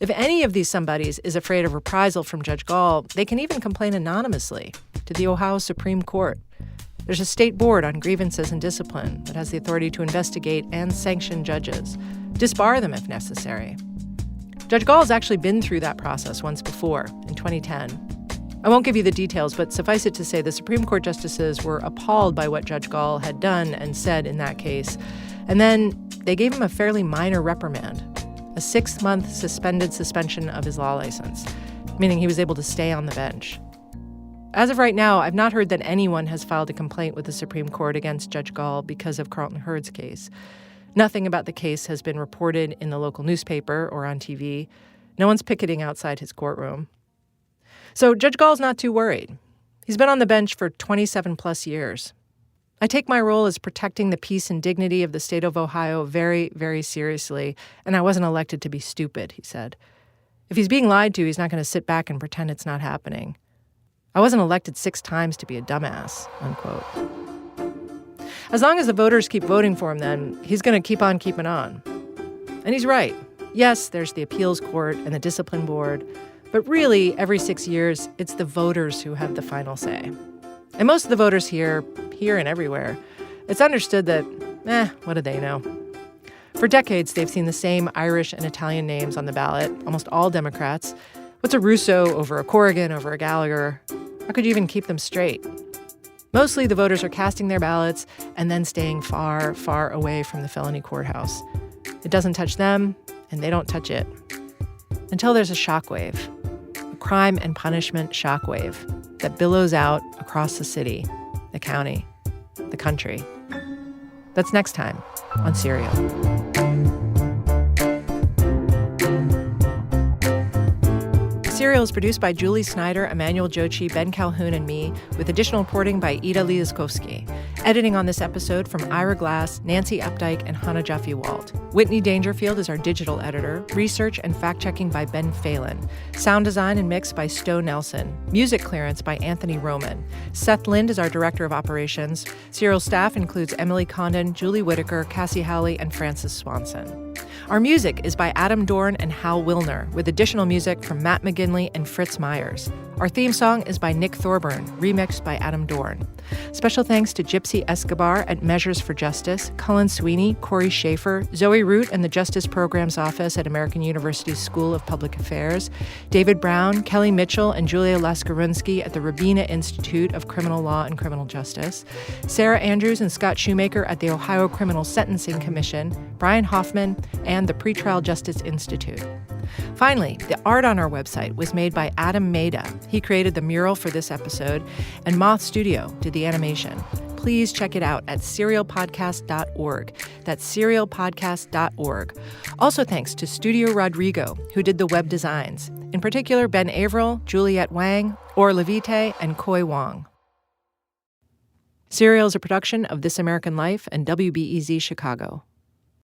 If any of these somebodies is afraid of reprisal from Judge Gall, they can even complain anonymously to the Ohio Supreme Court. There's a state board on grievances and discipline that has the authority to investigate and sanction judges, disbar them if necessary. Judge Gall has actually been through that process once before, in 2010. I won't give you the details, but suffice it to say the Supreme Court justices were appalled by what Judge Gall had done and said in that case. And then they gave him a fairly minor reprimand, a 6-month suspension of his law license, meaning he was able to stay on the bench. As of right now, I've not heard that anyone has filed a complaint with the Supreme Court against Judge Gall because of Carlton Hurd's case. Nothing about the case has been reported in the local newspaper or on TV. No one's picketing outside his courtroom. So Judge Gall's not too worried. He's been on the bench for 27-plus years. I take my role as protecting the peace and dignity of the state of Ohio very, very seriously, and I wasn't elected to be stupid, he said. If he's being lied to, he's not going to sit back and pretend it's not happening. I wasn't elected 6 times to be a dumbass, unquote. As long as the voters keep voting for him, then, he's going to keep on keeping on. And he's right. Yes, there's the appeals court and the discipline board, but really, every 6 years, it's the voters who have the final say. And most of the voters here and everywhere, it's understood that, what do they know? For decades, they've seen the same Irish and Italian names on the ballot, almost all Democrats. What's a Russo over a Corrigan over a Gallagher? How could you even keep them straight? Mostly the voters are casting their ballots and then staying far, far away from the felony courthouse. It doesn't touch them, and they don't touch it. Until there's a shockwave, a crime and punishment shockwave that billows out across the city, the county, the country. That's next time on Serial. Serial is produced by Julie Snyder, Emmanuel Jochi, Ben Calhoun, and me, with additional reporting by Ida Liaskovsky. Editing on this episode from Ira Glass, Nancy Updike, and Hannah Jaffe-Walt. Whitney Dangerfield is our digital editor. Research and fact-checking by Ben Phelan. Sound design and mix by Stowe Nelson. Music clearance by Anthony Roman. Seth Lind is our director of operations. Serial staff includes Emily Condon, Julie Whitaker, Cassie Howley, and Francis Swanson. Our music is by Adam Dorn and Hal Wilner, with additional music from Matt McGinley and Fritz Myers. Our theme song is by Nick Thorburn, remixed by Adam Dorn. Special thanks to Gypsy Escobar at Measures for Justice, Cullen Sweeney, Corey Schaefer, Zoe Root and the Justice Programs Office at American University's School of Public Affairs, David Brown, Kelly Mitchell, and Julia Laskarunsky at the Rabina Institute of Criminal Law and Criminal Justice, Sarah Andrews and Scott Shoemaker at the Ohio Criminal Sentencing Commission, Brian Hoffman, and the Pretrial Justice Institute. Finally, the art on our website was made by Adam Maida. He created the mural for this episode, and Moth Studio did the animation. Please please check it out at serialpodcast.org. That's serialpodcast.org. Also thanks to Studio Rodrigo, who did the web designs. In particular, Ben Averill, Juliette Wang, Or Levite, and Koi Wong. Serial is a production of This American Life and WBEZ Chicago.